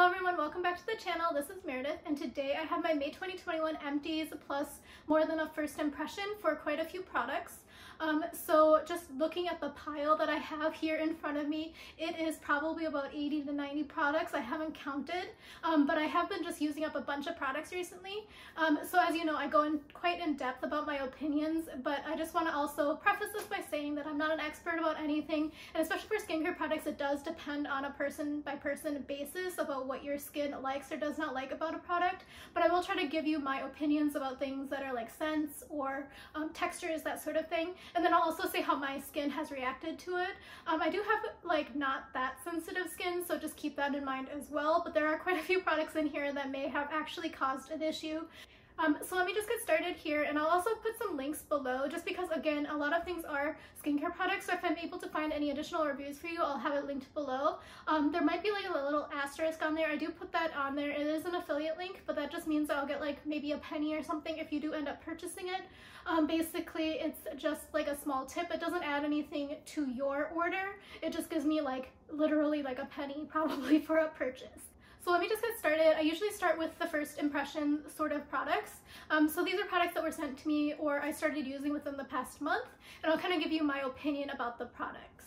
everyone, welcome back to the channel. This is Meredith, and today I have my May 2021 empties plus more than a first impression for quite a few products. So just looking at the pile that I have here in front of me, it is probably about 80 to 90 products. I haven't counted, but I have been just using up a bunch of products recently. So as you know, I go in quite in depth about my opinions, but I just want to also preface this by saying that I'm not an expert about anything, and especially for skincare products, it does depend on a person by person basis about what your skin likes or does not like about a product. But I will try to give you my opinions about things that are like scents or textures, that sort of thing. And then I'll also say how my skin has reacted to it. I do have like not that sensitive skin, so just keep that in mind as well. But there are quite a few products in here that may have actually caused an issue. So let me just get started here, and I'll also put some links below just because, again, a lot of things are skincare products, so if I'm able to find any additional reviews for you, I'll have it linked below. There might be like a little asterisk on there. I do put that on there. It is an affiliate link, but that just means that I'll get like maybe a penny or something if you do end up purchasing it. Basically, it's just like a small tip. It doesn't add anything to your order. It just gives me like literally like a penny probably for a purchase. So let me just get started. I usually start with the first impression sort of products. So these are products that were sent to me or I started using within the past month, and I'll kind of give you my opinion about the products.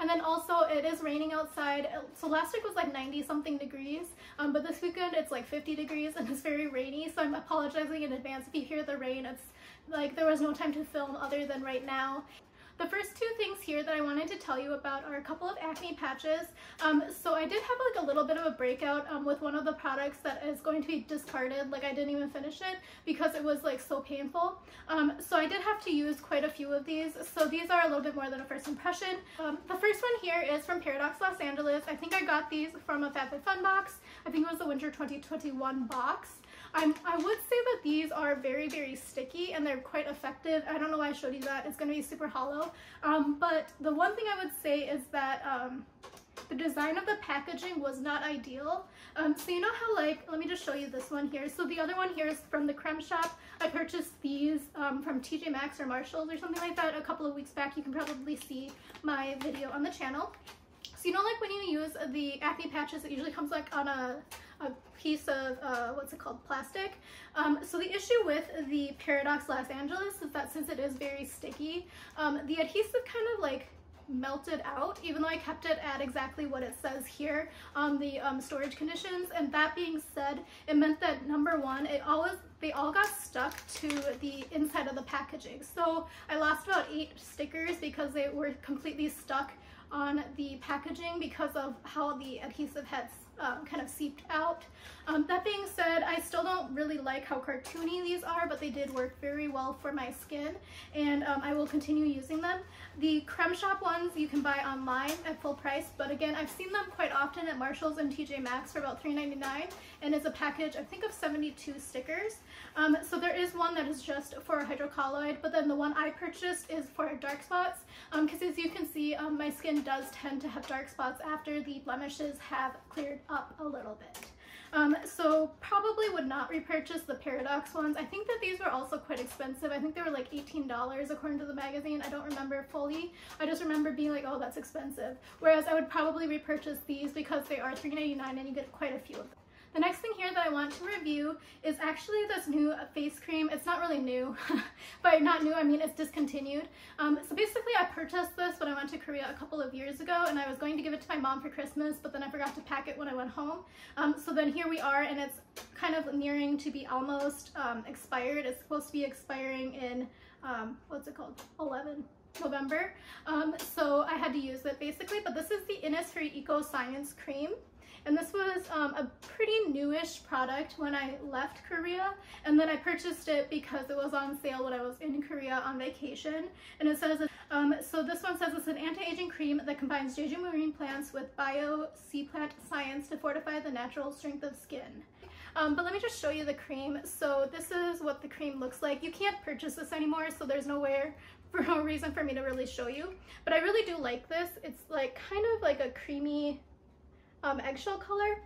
And then also, it is raining outside. So last week was like 90 something degrees, but this weekend it's like 50 degrees and it's very rainy, so I'm apologizing in advance if you hear the rain. It's like there was no time to film other than right now. The first two things here that I wanted to tell you about are a couple of acne patches. So I did have like a little bit of a breakout with one of the products that is going to be discarded. Like I didn't even finish it because it was like so painful. So I did have to use quite a few of these. So these are a little bit more than a first impression. The first one here is from Paradox Los Angeles. I think I got these from a FabFitFun box. I think it was the Winter 2021 box. I would say that these are very, very sticky and they're quite effective. I don't know why I showed you that. It's going to be super hollow. But the one thing I would say is that the design of the packaging was not ideal. So you know how, like, let me just show you this one here. So the other one here is from the Creme Shop. I purchased these from TJ Maxx or Marshalls or something like that a couple of weeks back. You can probably see my video on the channel. So you know, like when you use the acne patches, it usually comes like on a piece of what's it called, plastic. So the issue with the Paradox Los Angeles is that since it is very sticky, the adhesive kind of like melted out, even though I kept it at exactly what it says here on the storage conditions. And that being said, it meant that number one, they all got stuck to the inside of the packaging. So I lost about 8 stickers because they were completely stuck on the packaging because of how the adhesive had kind of seeped out. That being said, I still don't really like how cartoony these are, but they did work very well for my skin, and I will continue using them. The Creme Shop ones you can buy online at full price, but again, I've seen them quite often at Marshalls and TJ Maxx for about $3.99, and it's a package, I think, of 72 stickers. So there is one that is just for hydrocolloid, but then the one I purchased is for dark spots, because as you can see, my skin does tend to have dark spots after the blemishes have cleared up a little bit. So probably would not repurchase the Paradox ones. I think that these were also quite expensive. I think they were like $18 according to the magazine. I don't remember fully. I just remember being like, oh, that's expensive. Whereas I would probably repurchase these because they are $3.99 and you get quite a few of them. The next thing here that I want to review is actually this new face cream. It's not really new, but not new, I mean it's discontinued. So basically I purchased this when I went to Korea a couple of years ago, and I was going to give it to my mom for Christmas, but then I forgot to pack it when I went home. So then here we are, and it's kind of nearing to be almost expired. It's supposed to be expiring in, what's it called, November. So I had to use it basically, but this is the Innisfree Eco Science Cream. And this was a pretty newish product when I left Korea, and then I purchased it because it was on sale when I was in Korea on vacation. And it says, so this one says it's an anti-aging cream that combines Jeju marine plants with bio sea plant science to fortify the natural strength of skin. But let me just show you the cream. So this is what the cream looks like. You can't purchase this anymore, so there's no reason for me to really show you. But I really do like this. It's like kind of like a creamy eggshell color.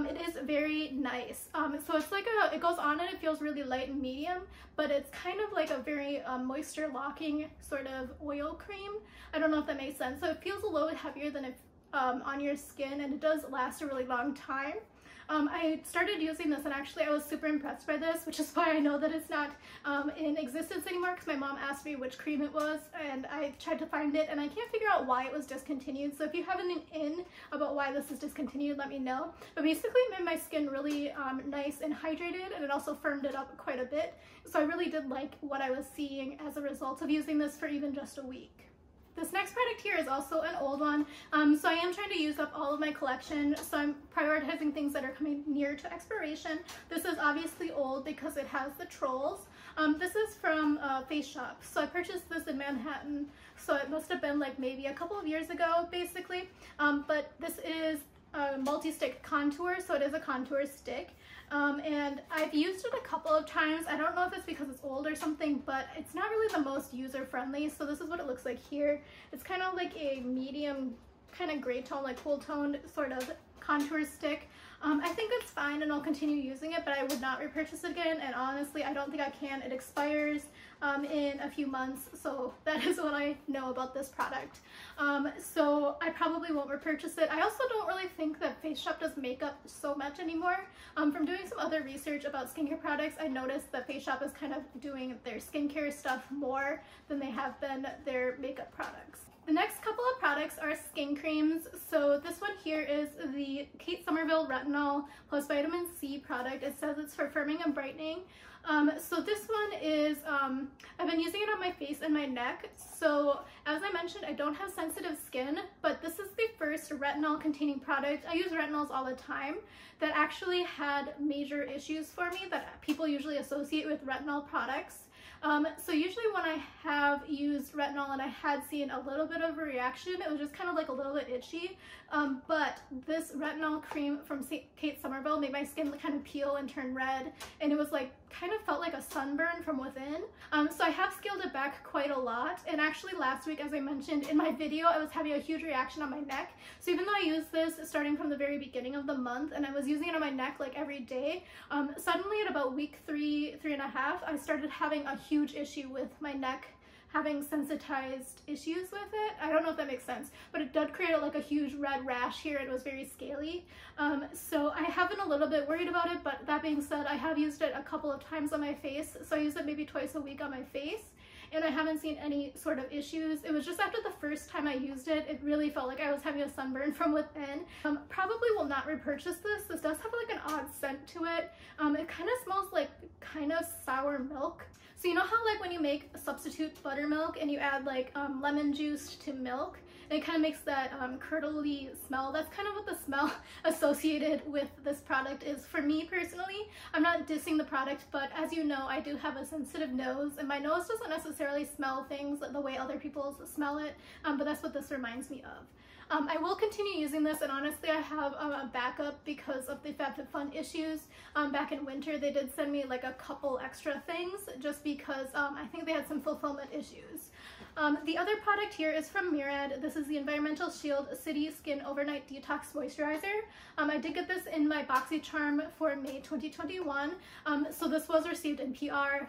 It is very nice. So it's like it goes on and it feels really light and medium, but it's kind of like a very moisture locking sort of oil cream. I don't know if that makes sense. So it feels a little bit heavier than if on your skin, and it does last a really long time. I started using this, and actually I was super impressed by this, which is why I know that it's not in existence anymore, because my mom asked me which cream it was, and I tried to find it, and I can't figure out why it was discontinued. So if you have an in about why this is discontinued, let me know. But basically it made my skin really nice and hydrated, and it also firmed it up quite a bit. So I really did like what I was seeing as a result of using this for even just a week. This next product here is also an old one, so I am trying to use up all of my collection, so I'm prioritizing things that are coming near to expiration. This is obviously old because it has the trolls. This is from Face Shop, so I purchased this in Manhattan, so it must have been like maybe a couple of years ago basically, but this is a multi-stick contour, so it is a contour stick. And I've used it a couple of times. I don't know if it's because it's old or something, but it's not really the most user-friendly. So this is what it looks like here. It's kind of like a medium kind of gray tone, like cool toned sort of contour stick. I think it's fine, and I'll continue using it, but I would not repurchase it again, and honestly I don't think I can. It expires in a few months, so that is what I know about this product. So I probably won't repurchase it. I also don't really think that Face Shop does makeup so much anymore. From doing some other research about skincare products, I noticed that Face Shop is kind of doing their skincare stuff more than they have been their makeup products. The next couple of products are skin creams. So this one here is the Kate Somerville Retinol plus Vitamin C product. It says it's for firming and brightening. So this one is, I've been using it on my face and my neck. So as I mentioned, I don't have sensitive skin, but this is the first retinol containing product. I use retinols all the time that actually had major issues for me that people usually associate with retinol products. So usually when I have used retinol and I had seen a little bit of a reaction, it was just kind of like a little bit itchy. But this retinol cream from Kate Somerville made my skin kind of peel and turn red, and it was like kind of felt like a sunburn from within. So I have scaled it back quite a lot, and actually last week, as I mentioned in my video, I was having a huge reaction on my neck. So even though I used this starting from the very beginning of the month, and I was using it on my neck like every day, suddenly at about week 3.5, I started having a huge issue with my neck, having sensitized issues with it. I don't know if that makes sense, but it did create like a huge red rash here. It was very scaly. So I have been a little bit worried about it, but that being said, I have used it a couple of times on my face. So I use it maybe twice a week on my face, and I haven't seen any sort of issues. It was just after the first time I used it, it really felt like I was having a sunburn from within. Probably will not repurchase this. This does have like an odd scent to it. It kind of smells like kind of sour milk. So you know how like when you make substitute buttermilk and you add like lemon juice to milk, and it kind of makes that curdly smell? That's kind of what the smell associated with this product is for me personally. I'm not dissing the product, but as you know, I do have a sensitive nose, and my nose doesn't necessarily smell things the way other people smell it, but that's what this reminds me of. I will continue using this, and honestly I have a backup because of the FabFitFun issues. Back in winter they did send me like a couple extra things just because I think they had some fulfillment issues. The other product here is from Murad. This is the Environmental Shield City Skin Overnight Detox Moisturizer. I did get this in my BoxyCharm for May 2021, so this was received in PR.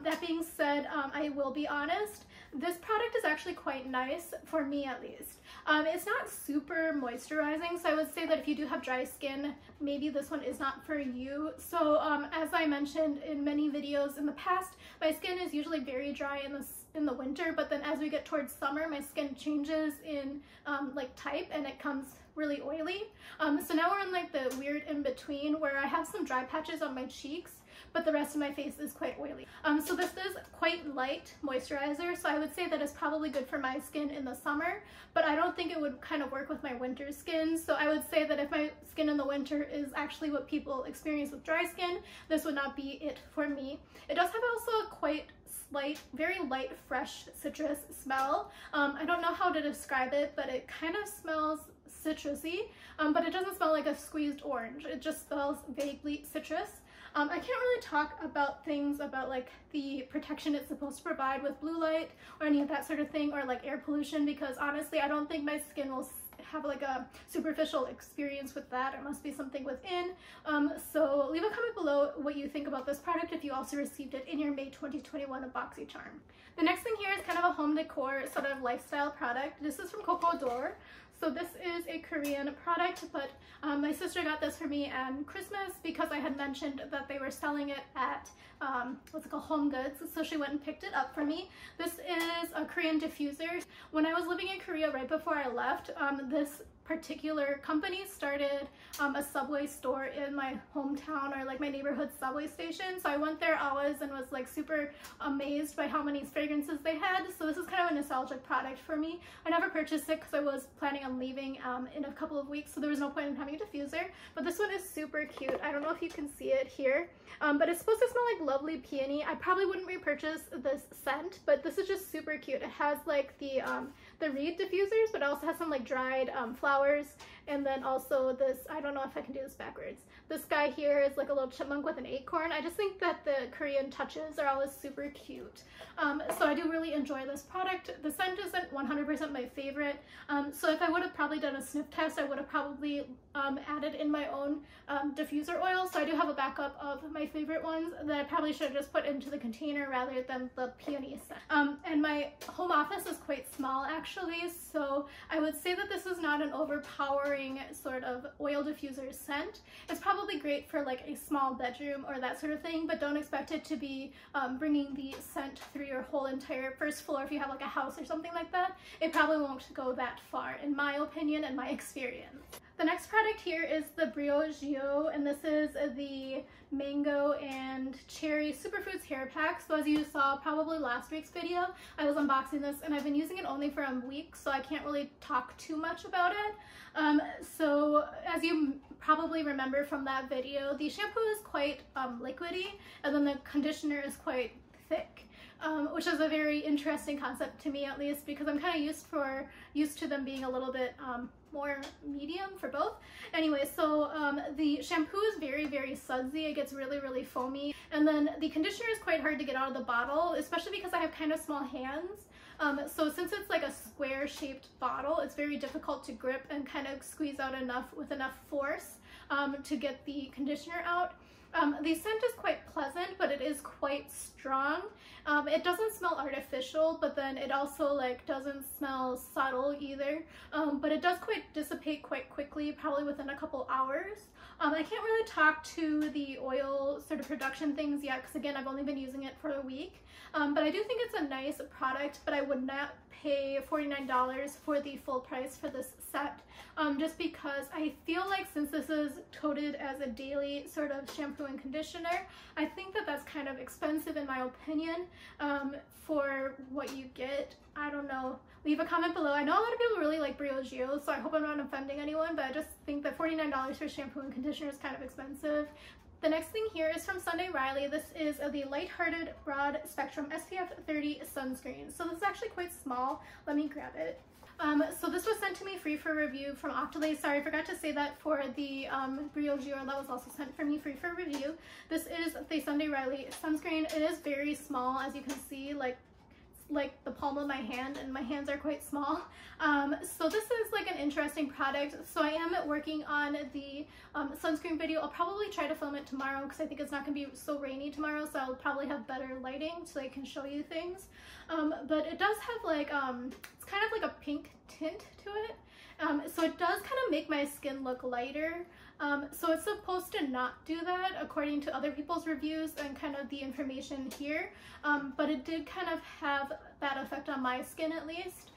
That being said, I will be honest, this product is actually quite nice, for me at least. It's not super moisturizing, so I would say that if you do have dry skin, maybe this one is not for you. So as I mentioned in many videos in the past, my skin is usually very dry in the winter, but then as we get towards summer, my skin changes in like type, and it comes really oily. So now we're in like the weird in between where I have some dry patches on my cheeks, but the rest of my face is quite oily. So this is quite light moisturizer, so I would say that it's probably good for my skin in the summer, but I don't think it would kind of work with my winter skin. So I would say that if my skin in the winter is actually what people experience with dry skin, this would not be it for me. It does have also a quite light, very light, fresh citrus smell. I don't know how to describe it, but it kind of smells citrusy, but it doesn't smell like a squeezed orange. It just smells vaguely citrus. I can't really talk about things about like the protection it's supposed to provide with blue light or any of that sort of thing, or like air pollution, because honestly I don't think my skin will have like a superficial experience with that. It must be something within. So leave a comment below what you think about this product if you also received it in your May 2021 BoxyCharm. The next thing here is kind of a home decor sort of lifestyle product. This is from Coco d'Or. So this is a Korean product, but my sister got this for me on Christmas because I had mentioned that they were selling it at what's it called, Home Goods, so she went and picked it up for me. This is a Korean diffuser. When I was living in Korea right before I left, this particular company started a Subway store in my hometown, or like my neighborhood Subway station. So I went there always and was like super amazed by how many fragrances they had. So this is kind of a nostalgic product for me. I never purchased it because I was planning on leaving in a couple of weeks, so there was no point in having a diffuser. But this one is super cute. I don't know if you can see it here, but it's supposed to smell like lovely peony. I probably wouldn't repurchase this scent, but this is just super cute. It has like the reed diffusers, but it also has some like dried flowers, and then also this, I don't know if I can do this backwards. This guy here is like a little chipmunk with an acorn. I just think that the Korean touches are always super cute. So I do really enjoy this product. The scent isn't 100% my favorite. So if I would have probably done a sniff test, I would have probably added in my own diffuser oil. So I do have a backup of my favorite ones that I probably should have just put into the container rather than the peony scent. And my home office is quite small actually, so I would say that this is not an overpowering sort of oil diffuser scent. It's probably great for like a small bedroom or that sort of thing, but don't expect it to be bringing the scent through your whole entire first floor. If you have like a house or something like that, it probably won't go that far, in my opinion and my experience. The next product here is the Briogeo, and this is the mango and cherry superfoods hair pack. So as you saw probably last week's video, I was unboxing this and I've been using it only for a week, so I can't really talk too much about it. So as you probably remember from that video, the shampoo is quite liquidy, and then the conditioner is quite thick. Which is a very interesting concept to me, at least, because I'm kind of used to them being a little bit more medium for both. Anyway, so the shampoo is very, very sudsy. It gets really, really foamy. And then the conditioner is quite hard to get out of the bottle, especially because I have kind of small hands. So since it's like a square shaped bottle, it's very difficult to grip and kind of squeeze out with enough force to get the conditioner out. The scent is quite pleasant, but it is quite strong. It doesn't smell artificial, but then it also like doesn't smell subtle either. But it does quite dissipate quite quickly, probably within a couple hours. I can't really talk to the oil sort of production things yet, because again, I've only been using it for a week. But I do think it's a nice product, but I would not pay $49 for the full price for this set, just because I feel like since this is touted as a daily sort of shampoo and conditioner, I think that that's kind of expensive in my opinion for what you get. I don't know. Leave a comment below. I know a lot of people really like Briogeo, so I hope I'm not offending anyone, but I just think that $49 for shampoo and conditioner is kind of expensive. The next thing here is from Sunday Riley. This is the Lighthearted Broad Spectrum SPF 30 sunscreen. So this is actually quite small. Let me grab it. So this was sent to me free for review from Octolay. Sorry, I forgot to say that for the Briogeo, that was also sent for me free for review. This is the Sunday Riley sunscreen. It is very small, as you can see, like the palm of my hand, and my hands are quite small. So this is like an interesting product. So I am working on the sunscreen video. I'll probably try to film it tomorrow because I think it's not going to be so rainy tomorrow, so I'll probably have better lighting so I can show you things. But it does have like, it's kind of like a pink tint to it. So it does kind of make my skin look lighter. So it's supposed to not do that according to other people's reviews and kind of the information here, but it did kind of have that effect on my skin at least.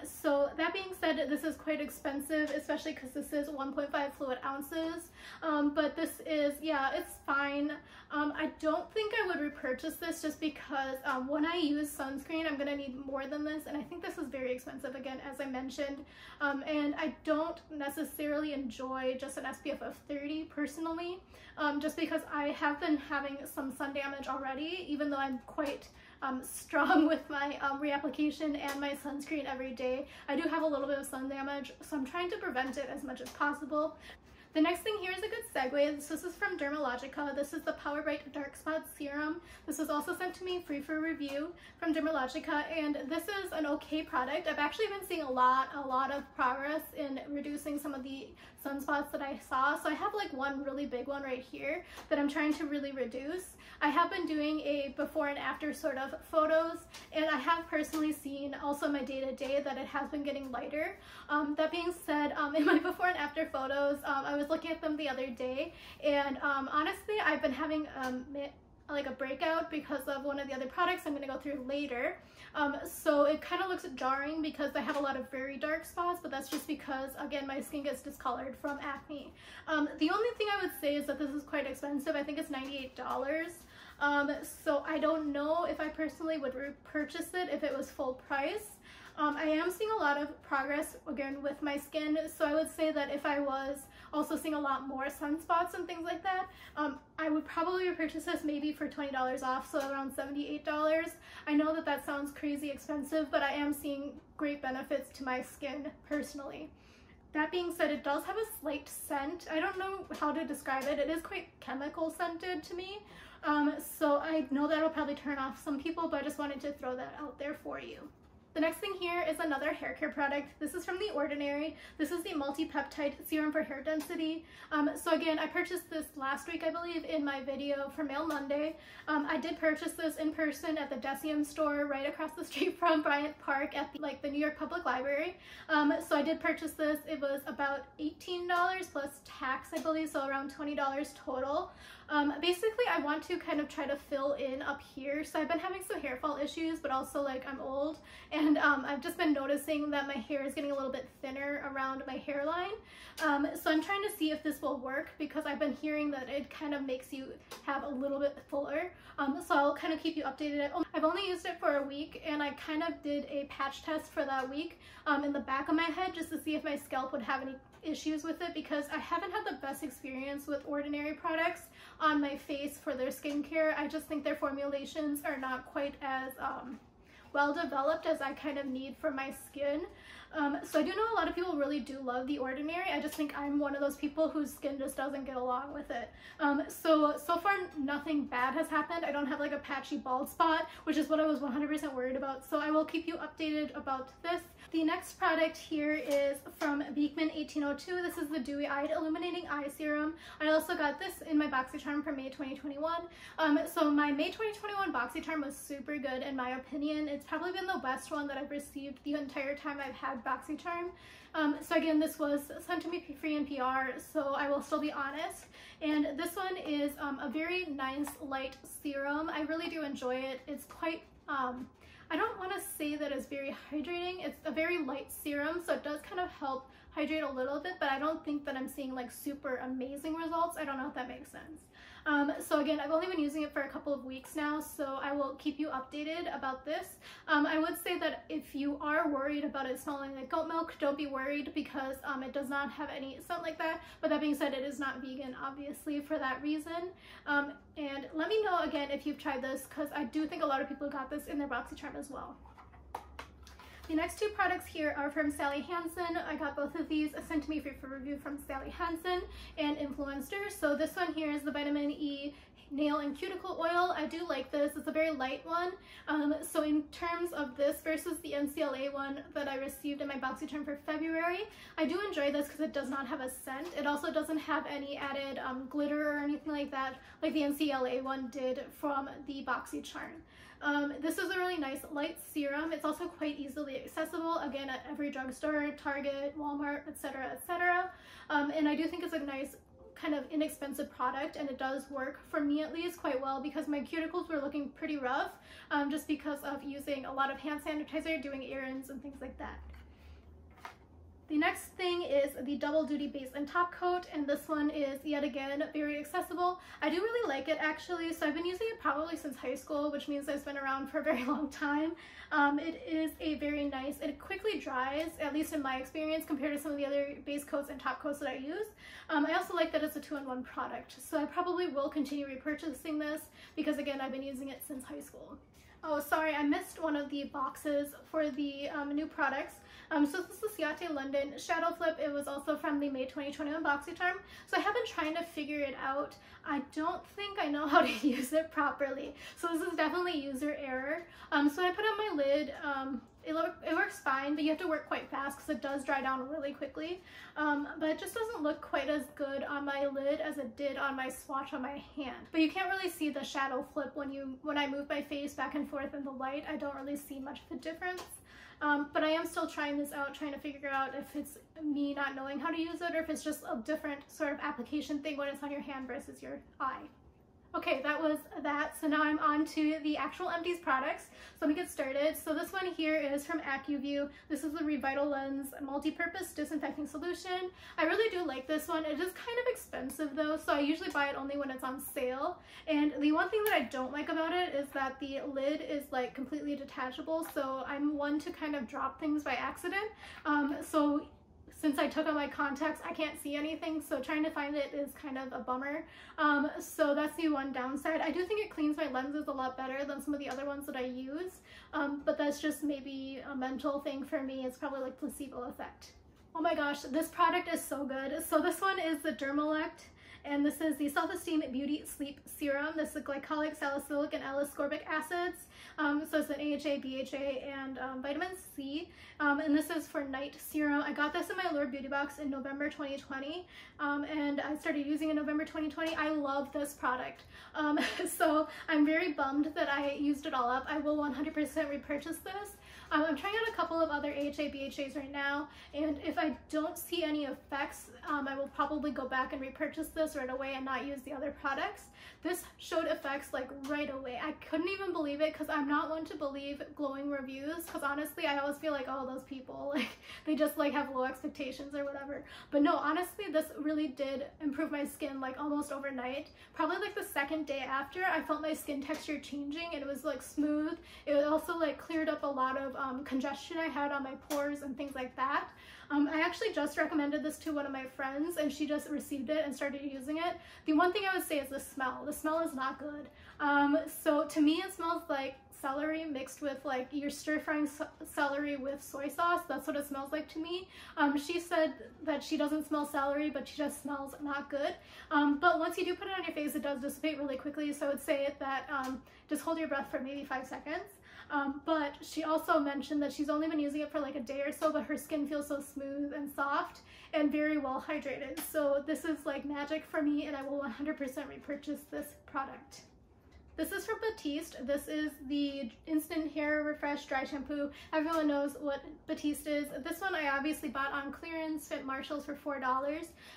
So that being said, this is quite expensive, especially because this is 1.5 fluid ounces, but this is, yeah, it's fine. I don't think I would repurchase this just because when I use sunscreen, I'm going to need more than this, and I think this is very expensive, again, as I mentioned, and I don't necessarily enjoy just an SPF of 30 personally, just because I have been having some sun damage already, even though I'm quite strong with my reapplication and my sunscreen every day. I do have a little bit of sun damage, so I'm trying to prevent it as much as possible. The next thing here is a good segue. So this is from Dermalogica. This is the Power Bright Dark Spot Serum. This was also sent to me free for review from Dermalogica, and this is an okay product. I've actually been seeing a lot of progress in reducing some of the sunspots that I saw. So I have like one really big one right here that I'm trying to really reduce. I have been doing a before and after sort of photos, and I have personally seen also my day-to-day that it has been getting lighter. That being said, in my before and after photos, I was looking at them the other day, and honestly, I've been having like a breakout because of one of the other products I'm going to go through later. So it kind of looks jarring because I have a lot of very dark spots, but that's just because, again, my skin gets discolored from acne. The only thing I would say is that this is quite expensive. I think it's $98. So I don't know if I personally would repurchase it if it was full price. I am seeing a lot of progress again with my skin, so I would say that if I was also seeing a lot more sunspots and things like that, I would probably repurchase this maybe for $20 off, so around $78. I know that that sounds crazy expensive, but I am seeing great benefits to my skin personally. That being said, it does have a slight scent. I don't know how to describe it. It is quite chemical scented to me. So I know that'll probably turn off some people, but I just wanted to throw that out there for you. The next thing here is another hair care product. This is from The Ordinary. This is the multi-peptide serum for hair density. So again, I purchased this last week, I believe, in my video for Mail Monday. I did purchase this in person at the Decium store right across the street from Bryant Park at the New York Public Library. So I did purchase this. It was about $18 plus tax, I believe, so around $20 total. Basically, I want to kind of try to fill in up here. So I've been having some hair fall issues, but also like I'm old, and I've just been noticing that my hair is getting a little bit thinner around my hairline. So I'm trying to see if this will work because I've been hearing that it kind of makes you have a little bit fuller. So I'll kind of keep you updated. I've only used it for a week, and I kind of did a patch test for that week in the back of my head just to see if my scalp would have any issues with it, because I haven't had the best experience with Ordinary products on my face for their skincare. I just think their formulations are not quite as well developed as I kind of need for my skin. So I do know a lot of people really do love The Ordinary. I just think I'm one of those people whose skin just doesn't get along with it. So far nothing bad has happened. I don't have like a patchy bald spot, which is what I was 100% worried about. So I will keep you updated about this. The next product here is from Beekman 1802. This is the Dewy Eyed Illuminating Eye Serum. I also got this in my BoxyCharm for May 2021. So my May 2021 BoxyCharm was super good in my opinion. It's probably been the best one that I've received the entire time I've had BoxyCharm. So again, this was sent to me free in PR, so I will still be honest. And this one is a very nice light serum. I really do enjoy it. It's quite I don't want to say that it's very hydrating. It's a very light serum, so it does kind of help hydrate a little bit, but I don't think that I'm seeing like super amazing results. I don't know if that makes sense. So again, I've only been using it for a couple of weeks now, so I will keep you updated about this. I would say that if you are worried about it smelling like goat milk, don't be worried because it does not have any scent like that. But that being said, it is not vegan, obviously, for that reason. And let me know again if you've tried this, because I do think a lot of people got this in their BoxyCharm as well. The next two products here are from Sally Hansen. I got both of these sent to me for review from Sally Hansen and Influencer. So this one here is the Vitamin E Nail and Cuticle Oil. I do like this. It's a very light one. So in terms of this versus the NCLA one that I received in my BoxyCharm for February, I do enjoy this because it does not have a scent. It also doesn't have any added glitter or anything like that, like the NCLA one did from the BoxyCharm. This is a really nice light serum. It's also quite easily accessible, again, at every drugstore, Target, Walmart, etc., etc. And I do think it's a nice kind of inexpensive product, and it does work for me at least quite well because my cuticles were looking pretty rough just because of using a lot of hand sanitizer, doing errands and things like that. The next thing is the Double Duty Base and Top Coat, and this one is yet again very accessible. I do really like it actually, so I've been using it probably since high school, which means it's been around for a very long time. It is a very nice, it quickly dries, at least in my experience, compared to some of the other base coats and top coats that I use. I also like that it's a 2-in-1 product, so I probably will continue repurchasing this because again, I've been using it since high school. Oh, sorry, I missed one of the boxes for the new products. So this is the Ciate London Shadow Flip. It was also from the May 2021 BoxyCharm. So I have been trying to figure it out. I don't think I know how to use it properly. So this is definitely user error. So I put on my lid, it works fine, but you have to work quite fast because it does dry down really quickly. But it just doesn't look quite as good on my lid as it did on my swatch on my hand. But you can't really see the shadow flip when I move my face back and forth in the light. I don't really see much of a difference. But I am still trying this out, trying to figure out if it's me not knowing how to use it or if it's just a different sort of application thing when it's on your hand versus your eye. Okay, that was that. So now I'm on to the actual Empties products. So let me get started. So this one here is from AccuView. This is the Revital Lens Multi-Purpose Disinfecting Solution. I really do like this one. It is kind of expensive though, so I usually buy it only when it's on sale. And the one thing that I don't like about it is that the lid is like completely detachable, so I'm one to kind of drop things by accident. So since I took out my contacts, I can't see anything, so trying to find it is kind of a bummer. So that's the one downside. I do think it cleans my lenses a lot better than some of the other ones that I use, but that's just maybe a mental thing for me. It's probably like placebo effect. Oh my gosh, this product is so good. So this one is the Dermalect, and this is the Self-Esteem Beauty Sleep Serum. This is glycolic, salicylic, and L-ascorbic acids. So it's an AHA, BHA, and vitamin C. And this is for night serum. I got this in my Allure Beauty Box in November 2020, and I started using it in November 2020. I love this product. So I'm very bummed that I used it all up. I will 100% repurchase this. I'm trying out a couple of other AHA, BHAs right now, and if I don't see any effects, I will probably go back and repurchase this right away and not use the other products. This showed effects like right away. I couldn't even believe it because I'm not one to believe glowing reviews, because honestly I always feel like, oh, those people, like they just like have low expectations or whatever. But no, honestly this really did improve my skin like almost overnight. Probably like the second day after, I felt my skin texture changing and it was like smooth. It also like cleared up a lot of congestion I had on my pores and things like that. I actually just recommended this to one of my friends and she just received it and started using it. The one thing I would say is the smell. The smell is not good. So to me it smells like celery mixed with like you're stir-frying celery with soy sauce. That's what it smells like to me. She said that she doesn't smell celery, but she just smells not good. But once you do put it on your face, it does dissipate really quickly. So I would say that just hold your breath for maybe 5 seconds. But she also mentioned that she's only been using it for like a day or so, but her skin feels so smooth and soft and very well hydrated. So this is like magic for me, and I will 100% repurchase this product. This is from Batiste. This is the Instant Hair Refresh Dry Shampoo. Everyone knows what Batiste is. This one I obviously bought on clearance at Marshall's for $4.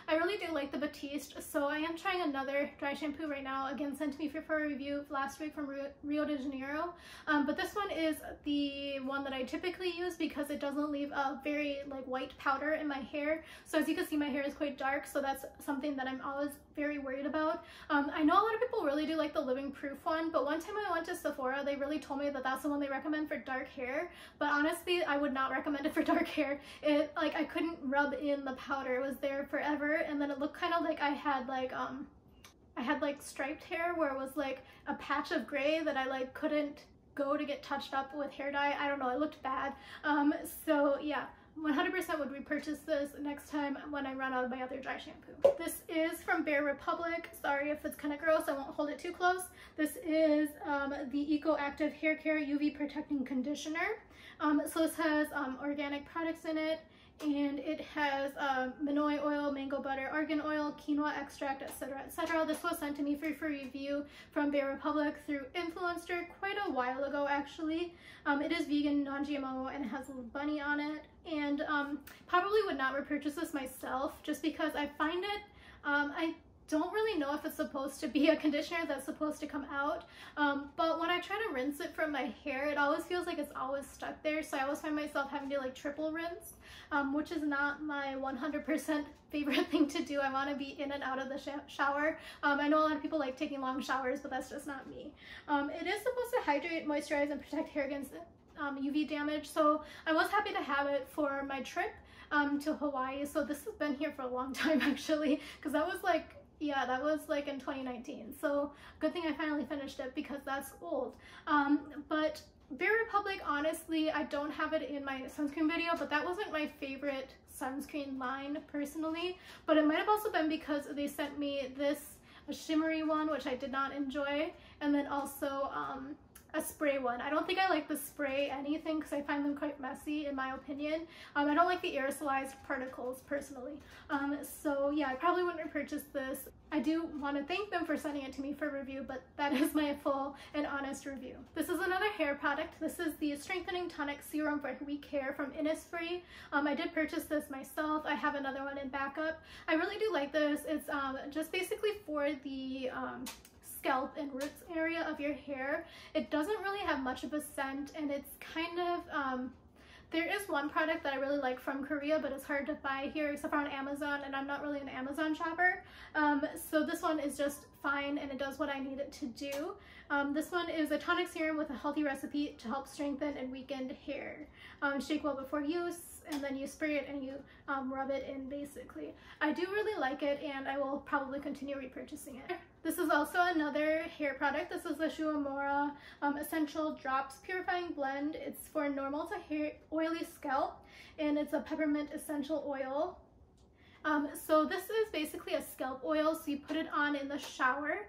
I really do like the Batiste, so I am trying another dry shampoo right now. Again, sent to me for a review last week from Rio de Janeiro. But this one is the one that I typically use because it doesn't leave a very like white powder in my hair. So as you can see, my hair is quite dark, so that's something that I'm always very worried about. I know a lot of people really do like the Living Proof one, but one time I went to Sephora, they really told me that that's the one they recommend for dark hair, but honestly I would not recommend it for dark hair. It like I couldn't rub in the powder. It was there forever, and then it looked kind of like I had like striped hair where it was like a patch of gray that I like couldn't go to get touched up with hair dye. I don't know, it looked bad. So yeah, 100% would repurchase this next time when I run out of my other dry shampoo. This is from Bare Republic. Sorry if it's kind of gross, I won't hold it too close. This is the Eco Active Hair Care UV Protecting Conditioner. So this has organic products in it, and it has manoi oil, mango butter, argan oil, quinoa extract, etc., etc. This was sent to me for review from Bare Republic through Influencer quite a while ago, actually. It is vegan, non-GMO, and it has a little bunny on it. And probably would not repurchase this myself just because I find it, I don't really know if it's supposed to be a conditioner that's supposed to come out, but when I try to rinse it from my hair, it always feels like it's always stuck there, so I always find myself having to like triple rinse, which is not my 100% favorite thing to do. I want to be in and out of the shower. I know a lot of people like taking long showers, but that's just not me. It is supposed to hydrate, moisturize, and protect hair against UV damage, so I was happy to have it for my trip to Hawaii. So this has been here for a long time actually, because that was like, yeah, that was like in 2019. So good thing I finally finished it because that's old. But Bare Republic, honestly, I don't have it in my sunscreen video, but that wasn't my favorite sunscreen line personally. But it might have also been because they sent me this a shimmery one, which I did not enjoy, and then also a spray one. I don't think I like the spray anything because I find them quite messy in my opinion. I don't like the aerosolized particles personally. So yeah, I probably wouldn't repurchase this. I do want to thank them for sending it to me for review, but that is my full and honest review. This is another hair product. This is the Strengthening Tonic Serum for Weak Hair from Innisfree. I did purchase this myself. I have another one in backup. I really do like this. It's just basically for the scalp and roots area of your hair. It doesn't really have much of a scent, and it's kind of there is one product that I really like from Korea, but it's hard to buy here except for on Amazon, and I'm not really an Amazon shopper. So this one is just fine, and it does what I need it to do. This one is a tonic serum with a healthy recipe to help strengthen and weaken hair. Shake well before use, and then you spray it and you rub it in basically. I do really like it, and I will probably continue repurchasing it. This is also another hair product. This is the Shuamora Essential Drops Purifying Blend. It's for normal to hair oily scalp, and it's a peppermint essential oil. So this is basically a scalp oil, so you put it on in the shower.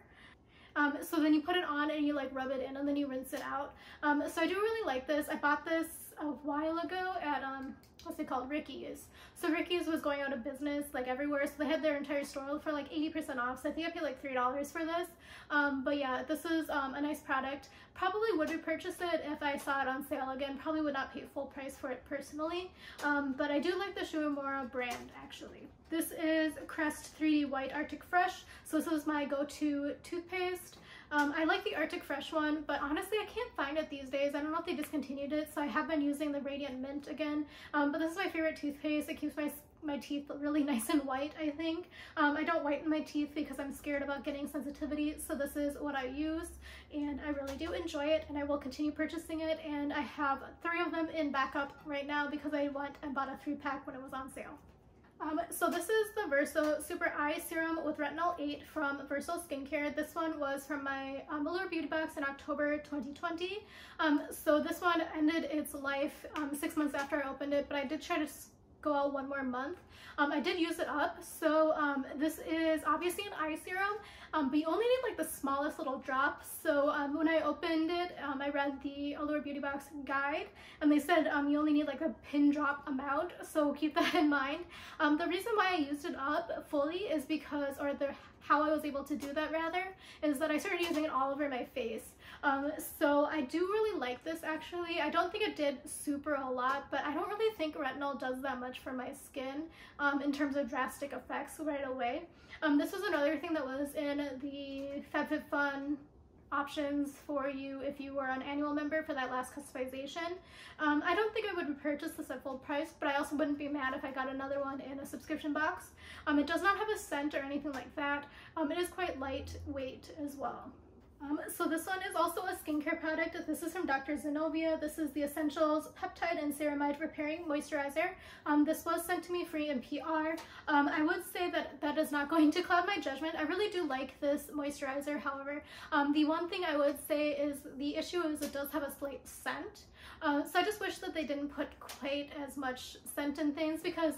So then you put it on and you like rub it in, and then you rinse it out. So I do really like this. I bought this a while ago at what's it called, Ricky's. So Ricky's was going out of business like everywhere, so they had their entire store for like 80% off, so I think I paid like $3 for this. But yeah, this is a nice product. Probably would repurchase it if I saw it on sale again. Probably would not pay full price for it personally, but I do like the Shuamora brand actually. This is Crest 3D White Arctic Fresh. So this is my go-to toothpaste. I like the Arctic Fresh one, but honestly I can't find it these days. I don't know if they discontinued it, so I have been using the Radiant Mint again. But this is my favorite toothpaste. It keeps my teeth really nice and white, I think. I don't whiten my teeth because I'm scared about getting sensitivity, so this is what I use, and I really do enjoy it, and I will continue purchasing it, and I have 3 of them in backup right now because I went and bought a 3-pack when it was on sale. So this is the Verso Super Eye Serum with Retinol 8 from Verso Skincare. This one was from my Allure Beauty Box in October 2020. So this one ended its life 6 months after I opened it, but I did try to go out 1 more month. I did use it up. So this is obviously an eye serum, but you only need like the smallest little drop. So when I opened it, I read the Allure Beauty Box guide, and they said you only need like a pin drop amount, so keep that in mind. The reason why I used it up fully is because, how I was able to do that rather, is that I started using it all over my face. So I do really like this actually. I don't think it did super a lot, but I don't really think retinol does that much for my skin in terms of drastic effects right away. This was another thing that was in the FabFitFun options for you if you were an annual member for that last customization. I don't think I would repurchase this at full price, but I also wouldn't be mad if I got another one in a subscription box. It does not have a scent or anything like that. It is quite lightweight as well. So this one is also a skincare product. This is from Dr. Zenobia. This is the Essentials Peptide and Ceramide Repairing Moisturizer. This was sent to me free in PR. I would say that that is not going to cloud my judgment. I really do like this moisturizer, however. The one thing I would say is the issue is it does have a slight scent. So I just wish that they didn't put quite as much scent in things, because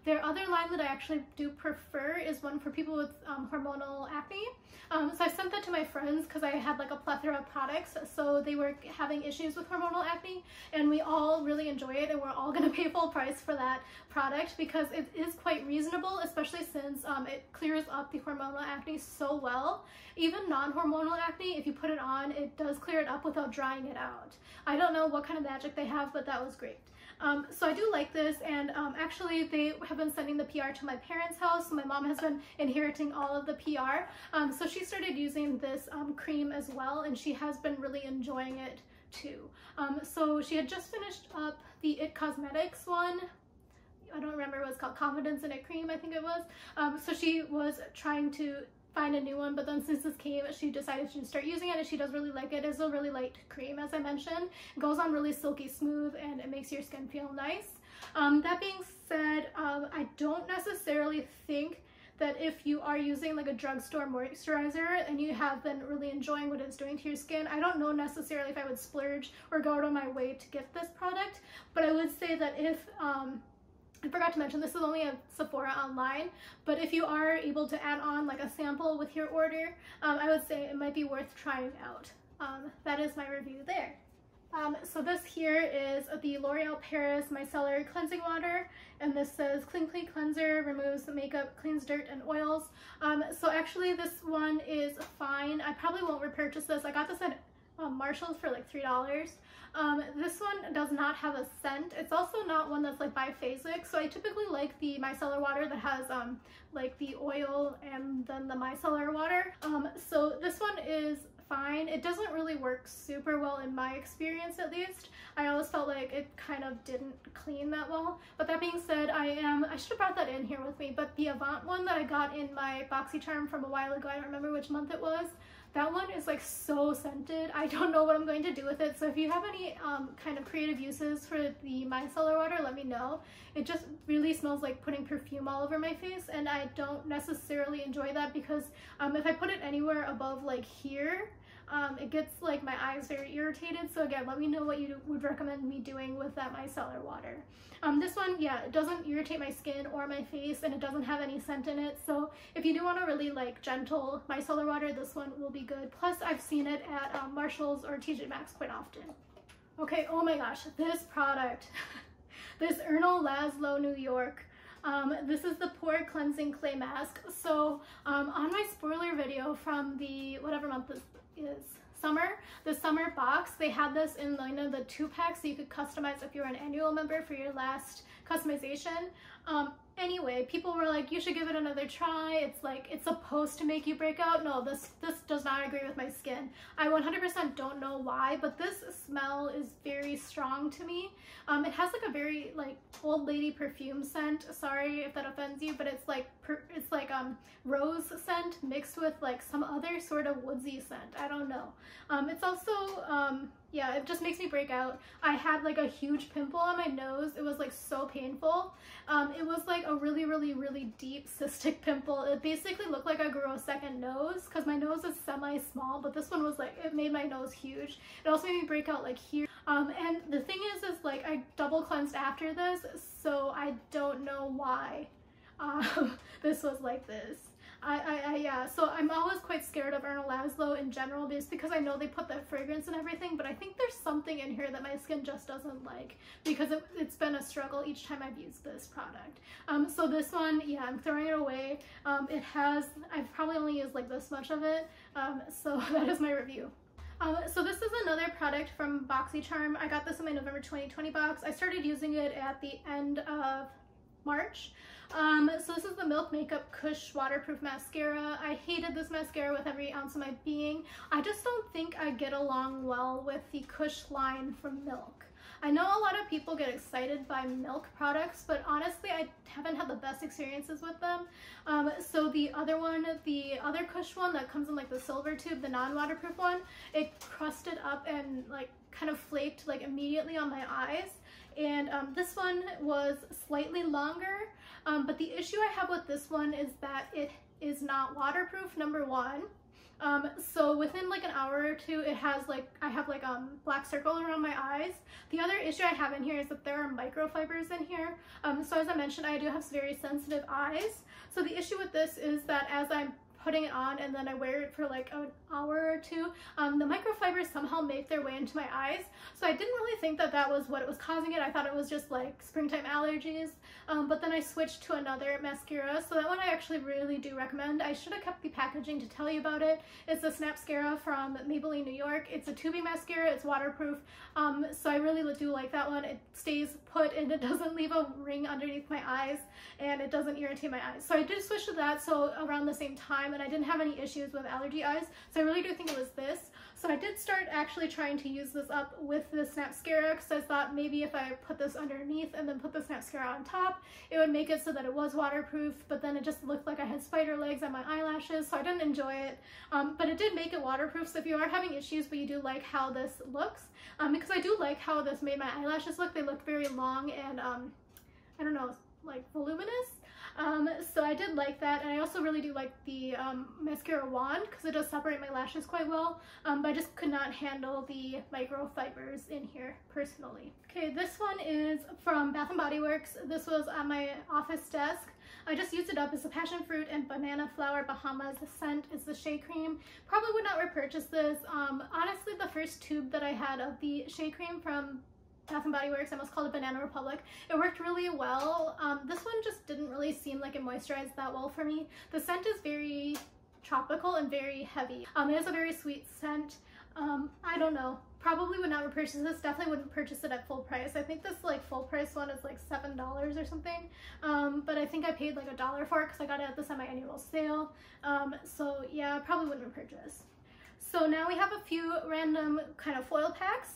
their other line that I actually do prefer is one for people with hormonal acne. So I sent that to my friends because I had like a plethora of products, so they were having issues with hormonal acne, and we all really enjoy it, and we're all going to pay full price for that product because it is quite reasonable, especially since it clears up the hormonal acne so well. Even non-hormonal acne, if you put it on, it does clear it up without drying it out. I don't know what kind of magic they have, but that was great. So I do like this, and actually they have been sending the PR to my parents' house, so my mom has been inheriting all of the PR. So she started using this cream as well, and she has been really enjoying it too. So she had just finished up the IT Cosmetics one. I don't remember what it's called, Confidence in It Cream, I think it was. So she was trying to find a new one, but then since this came, she decided to start using it, and she does really like it. It's a really light cream, as I mentioned. It goes on really silky smooth, and it makes your skin feel nice. That being said, I don't necessarily think that if you are using like a drugstore moisturizer and you have been really enjoying what it's doing to your skin, I don't know necessarily if I would splurge or go out of my way to get this product. But I would say that if I forgot to mention, this is only a Sephora online, but if you are able to add on like a sample with your order, I would say it might be worth trying out. that is my review there. So this here is the L'Oreal Paris Micellar Cleansing Water, and this says Clean Cleanser, removes makeup, cleans dirt and oils. So actually this one is fine. I probably won't repurchase this. I got this at Marshall's for like $3. This one does not have a scent. It's also not one that's like biphasic, so I typically like the micellar water that has like the oil and then the micellar water. So this one is fine. It doesn't really work super well in my experience, at least. I always felt like it kind of didn't clean that well. But that being said, I should have brought that in here with me, but the Avant one that I got in my BoxyCharm from a while ago, I don't remember which month it was, that one is like so scented. I don't know what I'm going to do with it. So if you have any kind of creative uses for the micellar water, let me know. It just really smells like putting perfume all over my face, and I don't necessarily enjoy that because if I put it anywhere above like here, it gets like my eyes very irritated. So again, let me know what you would recommend me doing with that micellar water. This one, yeah, it doesn't irritate my skin or my face, and it doesn't have any scent in it. So if you do want a really like gentle micellar water, this one will be good. Plus I've seen it at Marshall's or TJ Maxx quite often. Okay, oh my gosh, this product, this Ernal Laszlo New York. This is the Pore Cleansing Clay Mask. So on my spoiler video from the whatever month this is, the summer box, they had this in the 2-pack, so you could customize if you're an annual member for your last customization. Anyway, people were like, you should give it another try. It's like, it's supposed to make you break out. No, this does not agree with my skin. I 100% don't know why, but this smell is very strong to me. It has like a very like old lady perfume scent. Sorry if that offends you, but it's like rose scent mixed with like some other sort of woodsy scent. I don't know. It's also yeah, it just makes me break out. I had like a huge pimple on my nose. It was like so painful. It was like a really deep cystic pimple. It basically looked like I grew a second nose because my nose is semi-small, but this one was like, it made my nose huge. It also made me break out like here. And the thing is like I double cleansed after this, so I don't know why this was like this. Yeah, so I'm always quite scared of Ernal Laszlo in general, just because I know they put that fragrance and everything, but I think there's something in here that my skin just doesn't like, because it's been a struggle each time I've used this product. So this one, yeah, I'm throwing it away. I've probably only used like this much of it, so that is my review. So this is another product from BoxyCharm. I got this in my November 2020 box. I started using it at the end of March. So this is the Milk Makeup Kush Waterproof Mascara. I hated this mascara with every ounce of my being. I just don't think I get along well with the Kush line from Milk. I know a lot of people get excited by Milk products, but honestly I haven't had the best experiences with them. So the other Kush one that comes in like the silver tube, the non-waterproof one, it crusted up and like kind of flaked like immediately on my eyes. And this one was slightly longer, but the issue I have with this one is that it is not waterproof, number one. So within like an hour or two, it has like, I have like black circles around my eyes. The other issue I have in here is that there are microfibers in here. So as I mentioned, I do have very sensitive eyes. So the issue with this is that as I'm putting it on and then I wear it for like an hour or two, the microfibers somehow make their way into my eyes. So I didn't really think that that was what it was causing it. I thought it was just like springtime allergies. But then I switched to another mascara. So that one I actually really do recommend. I should have kept the packaging to tell you about it. It's the Snapscara from Maybelline New York. It's a tubing mascara. It's waterproof. So I really do like that one. It stays put and it doesn't leave a ring underneath my eyes and it doesn't irritate my eyes. So I did switch to that so around the same time, and I didn't have any issues with allergy eyes. So I really do think it was this. So I did start actually trying to use this up with the Snapscara because I thought maybe if I put this underneath and then put the Snapscara on top, it would make it so that it was waterproof, but then it just looked like I had spider legs on my eyelashes, so I didn't enjoy it. But it did make it waterproof, so if you are having issues but you do like how this looks, because I do like how this made my eyelashes look. They look very long and, I don't know, like voluminous. So I did like that, and I also really do like the mascara wand because it does separate my lashes quite well, but I just could not handle the microfibers in here personally. Okay, this one is from Bath & Body Works. This was on my office desk. I just used it up. It's the passion fruit and banana flower Bahamas. The scent is the shea cream. Probably would not repurchase this. Honestly, the first tube that I had of the shea cream from Bath & Body Works, I almost called it Banana Republic. It worked really well. This one just didn't really seem like it moisturized that well for me. The scent is very tropical and very heavy. It is a very sweet scent. I don't know. Probably would not repurchase this. Definitely wouldn't purchase it at full price. I think this like full price one is like $7 or something. But I think I paid like $1 for it because I got it at the semi-annual sale. So yeah, I probably wouldn't repurchase. So now we have a few random kind of foil packs.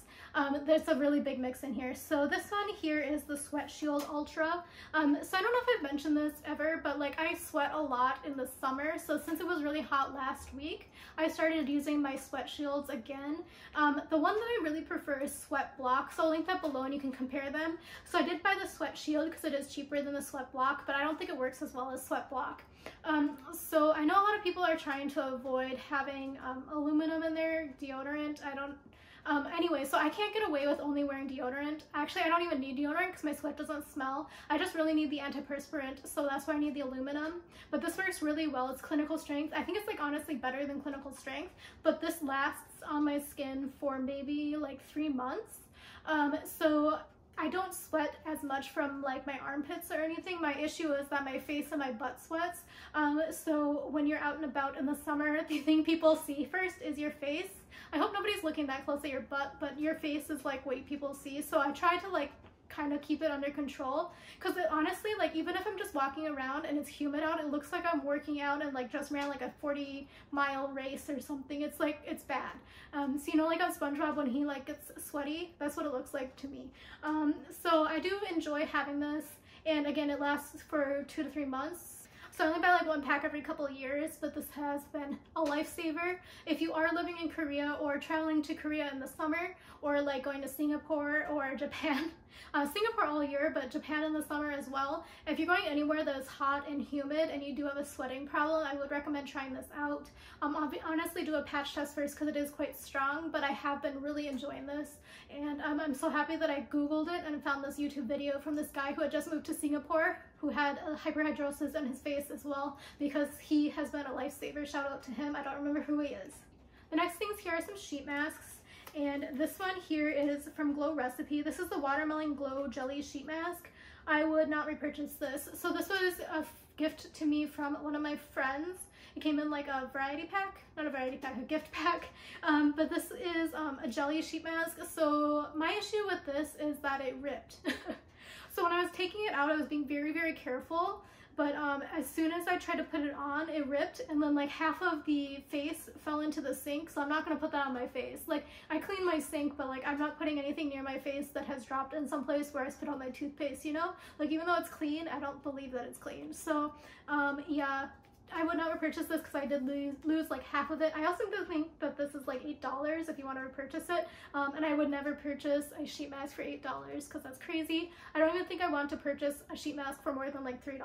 There's a really big mix in here. So this one here is the Sweat Shield Ultra. So I don't know if I've mentioned this ever, but like I sweat a lot in the summer. So since it was really hot last week, I started using my sweat shields again. The one that I really prefer is Sweat Block. So I'll link that below and you can compare them. So I did buy the Sweat Shield because it is cheaper than the Sweat Block, but I don't think it works as well as Sweat Block. So I know a lot of people are trying to avoid having aluminum in their deodorant. Anyway, so I can't get away with only wearing deodorant. Actually, I don't even need deodorant because my sweat doesn't smell. I just really need the antiperspirant, so that's why I need the aluminum. But this works really well. It's clinical strength. I think it's like honestly better than clinical strength, but this lasts on my skin for maybe like 3 months. So I don't sweat as much from like my armpits or anything. My issue is that my face and my butt sweats. So when you're out and about in the summer, the thing people see first is your face. I hope nobody's looking that close at your butt, but your face is like what people see. So I try to like kind of keep it under control because honestly, like even if I'm just walking around and it's humid out, it looks like I'm working out and like just ran like a 40-mile race or something. It's like, it's bad. So you know, like on SpongeBob when he like gets sweaty, that's what it looks like to me. So I do enjoy having this, and again, it lasts for 2 to 3 months. So I only buy like 1 pack every couple of years, but this has been a lifesaver. If you are living in Korea or traveling to Korea in the summer, or like going to Singapore or Japan, Singapore all year, but Japan in the summer as well. If you're going anywhere that is hot and humid and you do have a sweating problem, I would recommend trying this out. I'll honestly do a patch test first because it is quite strong, but I have been really enjoying this. And I'm so happy that I Googled it and found this YouTube video from this guy who had just moved to Singapore, who had hyperhidrosis in his face as well, because he has been a lifesaver. Shout out to him. I don't remember who he is. The next things here are some sheet masks. And this one here is from Glow Recipe. This is the Watermelon Glow Jelly Sheet Mask. I would not repurchase this. So this was a gift to me from one of my friends. It came in like a variety pack, not a variety pack, a gift pack. But this is a jelly sheet mask. So my issue with this is that it ripped. So when I was taking it out, I was being very, very careful. But as soon as I tried to put it on, it ripped, and then like half of the face fell into the sink, so I'm not going to put that on my face. Like, I clean my sink, but like I'm not putting anything near my face that has dropped in some place where I spit out my toothpaste, you know? Like, even though it's clean, I don't believe that it's clean. So yeah, I would not repurchase this because I did lose like half of it. I also do think that this is like $8 if you want to repurchase it, and I would never purchase a sheet mask for $8 because that's crazy. I don't even think I want to purchase a sheet mask for more than like $3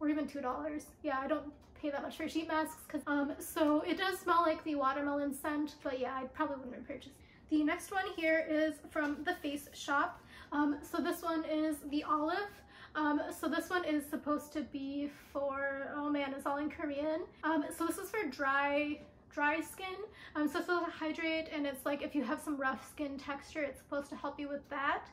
or even $2. Yeah, I don't pay that much for sheet masks because so it does smell like the watermelon scent, but yeah, I probably wouldn't repurchase. The next one here is from the Face Shop. So this one is the Olive. So this one is supposed to be for, oh man, it's all in Korean. So this is for dry skin. So it's supposed to hydrate, and it's like if you have some rough skin texture, it's supposed to help you with that.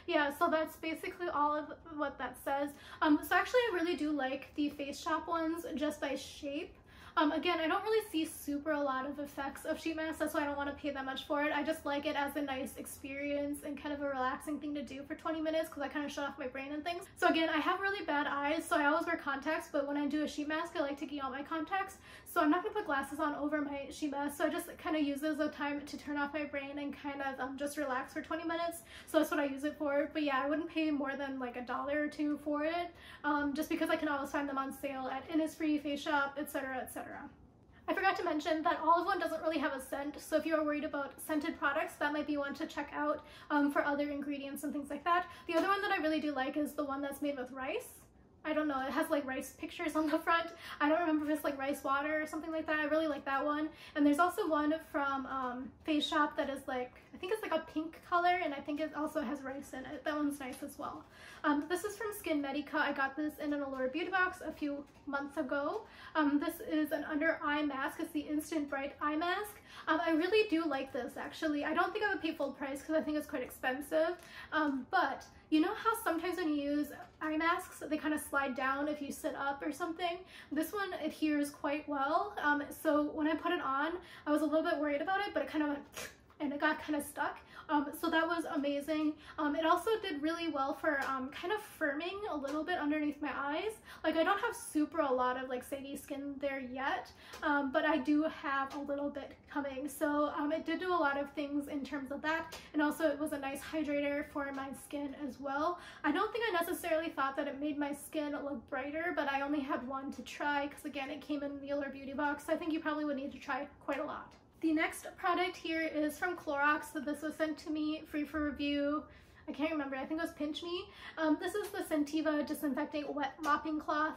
Yeah, so that's basically all of what that says. So actually I really do like the Face Shop ones just by shape. Again, I don't really see a lot of effects of sheet masks, that's why I don't want to pay that much for it. I just like it as a nice experience and kind of a relaxing thing to do for 20 minutes because I kind of shut off my brain and things. So again, I have really bad eyes, so I always wear contacts, but when I do a sheet mask, I like taking out my contacts. So I'm not going to put glasses on over my sheet mask, so I just kind of use it as a time to turn off my brain and kind of just relax for 20 minutes. So that's what I use it for. But yeah, I wouldn't pay more than like $1 or $2 for it, just because I can always find them on sale at Innisfree, Face Shop, etc., etc. I forgot to mention that Olive one doesn't really have a scent, so if you're worried about scented products, that might be one to check out for other ingredients and things like that. The other one that I really do like is the one that's made with rice. I don't know, it has like rice pictures on the front. I don't remember if it's like rice water or something like that. I really like that one. And there's also one from Face Shop that is like, I think it's like a pink color, and I think it also has rice in it. That one's nice as well. This is from Skin Medica. I got this in an Allure Beauty Box a few months ago. This is an under eye mask. It's the Instant Bright Eye Mask. I really do like this actually. I don't think I would pay full price because I think it's quite expensive. But you know how sometimes when you use eye masks, they kind of slide down if you sit up or something? This one adheres quite well. So when I put it on, I was a little bit worried about it, but it kind of went and it got kind of stuck. So that was amazing. It also did really well for kind of firming a little bit underneath my eyes. Like I don't have a lot of like saggy skin there yet, but I do have a little bit coming. So it did do a lot of things in terms of that, and also it was a nice hydrator for my skin as well. I don't think I necessarily thought that it made my skin look brighter, but I only had one to try because again it came in the Allure Beauty Box. So I think you probably would need to try quite a lot. The next product here is from Clorox. So this was sent to me free for review. I can't remember, I think it was Pinch Me. This is the Scentiva Disinfecting Wet Mopping Cloth.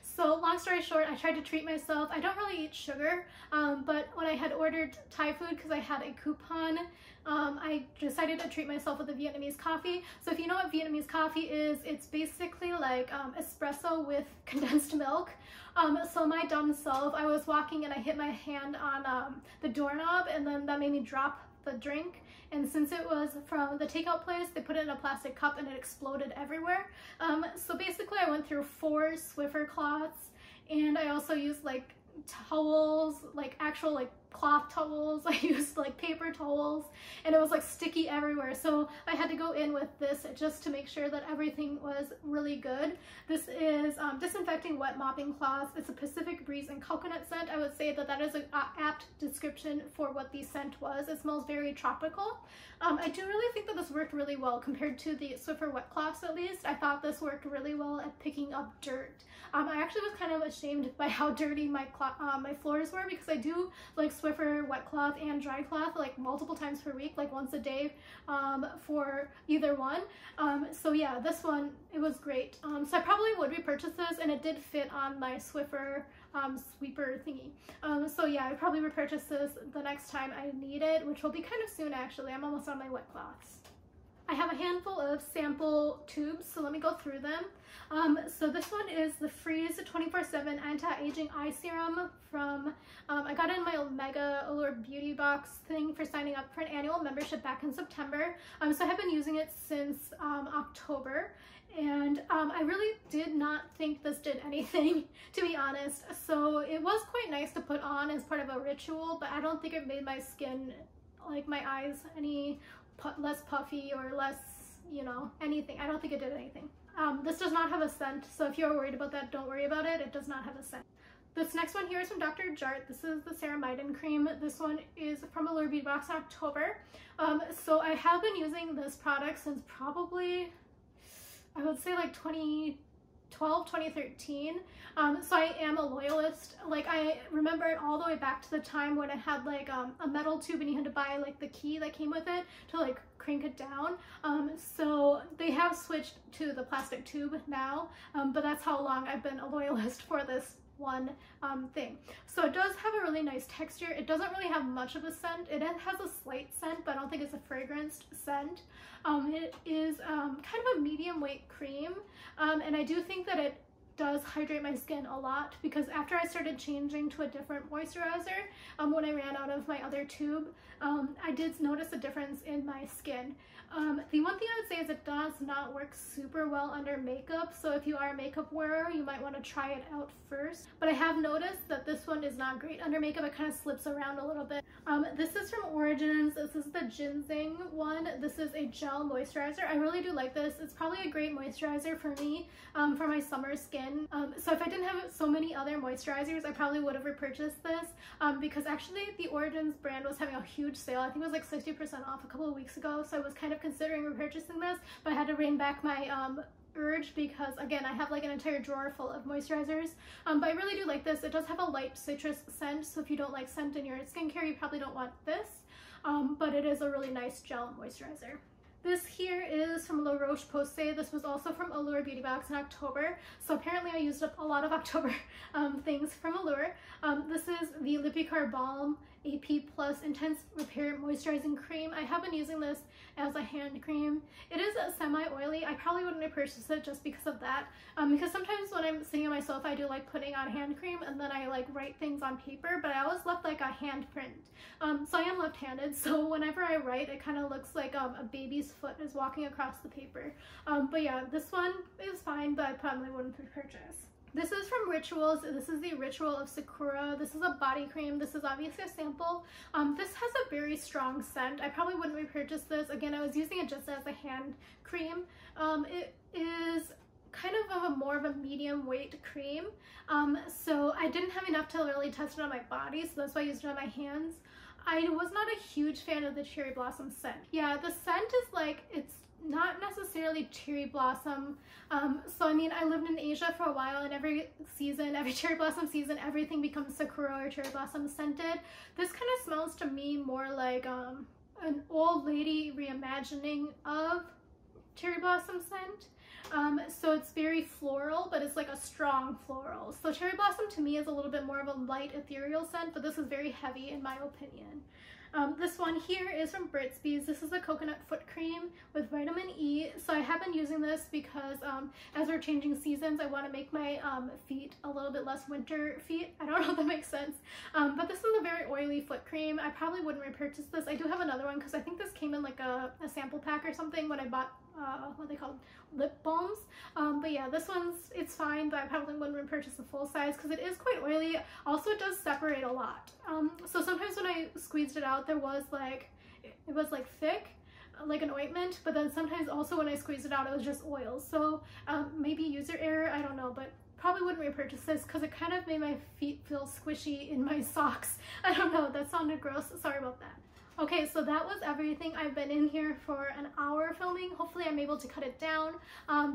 So long story short, I tried to treat myself. I don't really eat sugar, but when I had ordered Thai food because I had a coupon, I decided to treat myself with a Vietnamese coffee. So if you know what Vietnamese coffee is, it's basically like espresso with condensed milk. So my dumb self, I was walking and I hit my hand on the doorknob, and then that made me drop the drink. And since it was from the takeout place, they put it in a plastic cup and it exploded everywhere. So basically I went through 4 Swiffer cloths, and I also used like towels, like actual like cloth towels. I used like paper towels, and it was like sticky everywhere. So I had to go in with this just to make sure that everything was really good. This is Disinfecting Wet Mopping Cloth. It's a Pacific Breeze and Coconut scent. I would say that that is an apt description for what the scent was. It smells very tropical. I do really think that this worked really well compared to the Swiffer wet cloths. At least I thought this worked really well at picking up dirt. I actually was kind of ashamed by how dirty my floors were, because I do like Swiffer wet cloth and dry cloth like multiple times per week, like once a day for either one. So yeah, this one, it was great. So I probably would repurchase this, and it did fit on my Swiffer sweeper thingy. So yeah, I probably repurchase this the next time I need it, which will be kind of soon actually. I'm almost on my wet cloths. I have a handful of sample tubes, so let me go through them. So this one is the Freeze 24/7 Anti-Aging Eye Serum from, I got it in my Mega Allure Beauty Box thing for signing up for an annual membership back in September. So I have been using it since October, and I really did not think this did anything, to be honest. So it was quite nice to put on as part of a ritual, but I don't think it made my skin, like my eyes, any less puffy or less, you know, anything. I don't think it did anything. This does not have a scent, so if you're worried about that, don't worry about it. It does not have a scent. This next one here is from Dr. Jart. This is the Ceramidin Cream. This one is from Allure Beauty Box in October. So I have been using this product since probably, I would say like 2012, 2013. So I am a loyalist. Like I remember it all the way back to the time when it had like a metal tube and you had to buy like the key that came with it to like crank it down. So they have switched to the plastic tube now, but that's how long I've been a loyalist for this one thing. So it does have a really nice texture. It doesn't really have much of a scent. It has a slight scent, but I don't think it's a fragranced scent. It is kind of a medium weight cream, and I do think that it does hydrate my skin a lot, because after I started changing to a different moisturizer, when I ran out of my other tube, I did notice a difference in my skin. The one thing I would say is it does not work super well under makeup, so if you are a makeup wearer, you might want to try it out first. But I have noticed that this one is not great under makeup. It kind of slips around a little bit. This is from Origins. This is the ginseng one. This is a gel moisturizer. I really do like this. It's probably a great moisturizer for me for my summer skin. So if I didn't have so many other moisturizers, I probably would have repurchased this because actually the Origins brand was having a huge sale. I think it was like 60% off a couple of weeks ago, so I was kind of considering repurchasing this, but I had to rein back my urge because again I have like an entire drawer full of moisturizers. But I really do like this. It does have a light citrus scent, so if you don't like scent in your skincare, you probably don't want this, but it is a really nice gel moisturizer. This here is from La Roche-Posay. This was also from Allure Beauty Box in October. So apparently I used up a lot of October things from Allure. This is the Lipicare Balm AP Plus Intense Repair Moisturizing Cream. I have been using this as a hand cream. It is semi-oily. I probably wouldn't repurchase it just because of that. Because sometimes when I'm sitting on my sofa, I do like putting on hand cream and then I like write things on paper, but I always left like a handprint. So I am left-handed, so whenever I write, it kind of looks like a baby's foot is walking across the paper. But yeah, this one is fine, but I probably wouldn't repurchase. This is from Rituals. This is the Ritual of Sakura. This is a body cream. This is obviously a sample. This has a very strong scent. I probably wouldn't repurchase this. Again, I was using it just as a hand cream. It is kind of a more of a medium weight cream. So I didn't have enough to really test it on my body, so that's why I used it on my hands. I was not a huge fan of the cherry blossom scent. Yeah, the scent is like, it's not necessarily cherry blossom. So I mean, I lived in Asia for a while, and every season, every cherry blossom season, everything becomes sakura or cherry blossom scented. This kind of smells to me more like an old lady reimagining of cherry blossom scent. So it's very floral, but it's like a strong floral. So cherry blossom to me is a little bit more of a light ethereal scent, but this is very heavy in my opinion. This one here is from Burt's Bees. This is a coconut foot cream with vitamin E. So I have been using this because as we're changing seasons, I want to make my feet a little bit less winter feet. I don't know if that makes sense. But this is a very oily foot cream. I probably wouldn't repurchase this. I do have another one because I think this came in like a sample pack or something when I bought what are they called? Lip balms. But yeah, this one's, it's fine, but I probably wouldn't repurchase the full size because it is quite oily. Also, it does separate a lot. So sometimes when I squeezed it out, there was like, it was like thick, like an ointment, but then sometimes also when I squeezed it out, it was just oil. So maybe user error, I don't know, but probably wouldn't repurchase this because it kind of made my feet feel squishy in my socks. I don't know, that sounded gross. Sorry about that. Okay, so that was everything. I've been in here for an hour filming. Hopefully I'm able to cut it down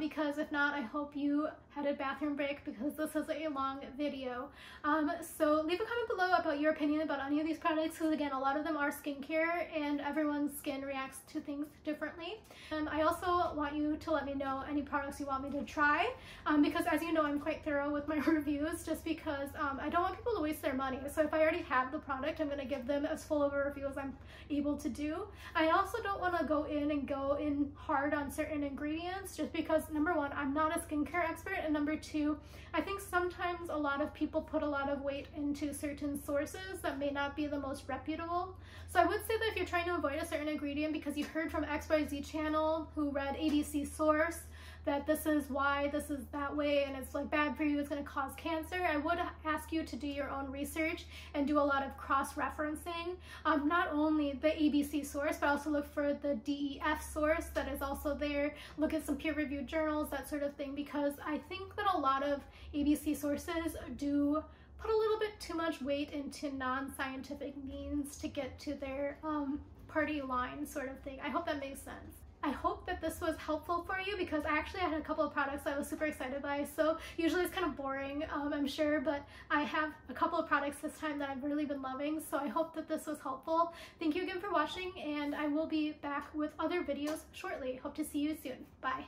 because if not, I hope you had a bathroom break because this is a long video. So leave a comment below about your opinion about any of these products because again, a lot of them are skincare and everyone's skin reacts to things differently. And I also want you to let me know any products you want me to try because as you know, I'm quite thorough with my reviews just because I don't want people to waste their money. So if I already have the product, I'm going to give them as full of a review as I'm able to do. I also don't want to go in hard on certain ingredients just because number one, I'm not a skincare expert, and number two, I think sometimes a lot of people put a lot of weight into certain sources that may not be the most reputable. So I would say that if you're trying to avoid a certain ingredient because you heard from XYZ channel who read ABC source that this is why, this is that way, and it's like bad for you, it's going to cause cancer, I would ask you to do your own research and do a lot of cross-referencing. Not only the ABC source, but also look for the DEF source that is also there. Look at some peer-reviewed journals, that sort of thing, because I think that a lot of ABC sources do put a little bit too much weight into non-scientific means to get to their party line sort of thing. I hope that makes sense. I hope that this was helpful for you because I actually had a couple of products I was super excited by. So usually it's kind of boring, I'm sure, but I have a couple of products this time that I've really been loving. So I hope that this was helpful. Thank you again for watching, and I will be back with other videos shortly. Hope to see you soon. Bye.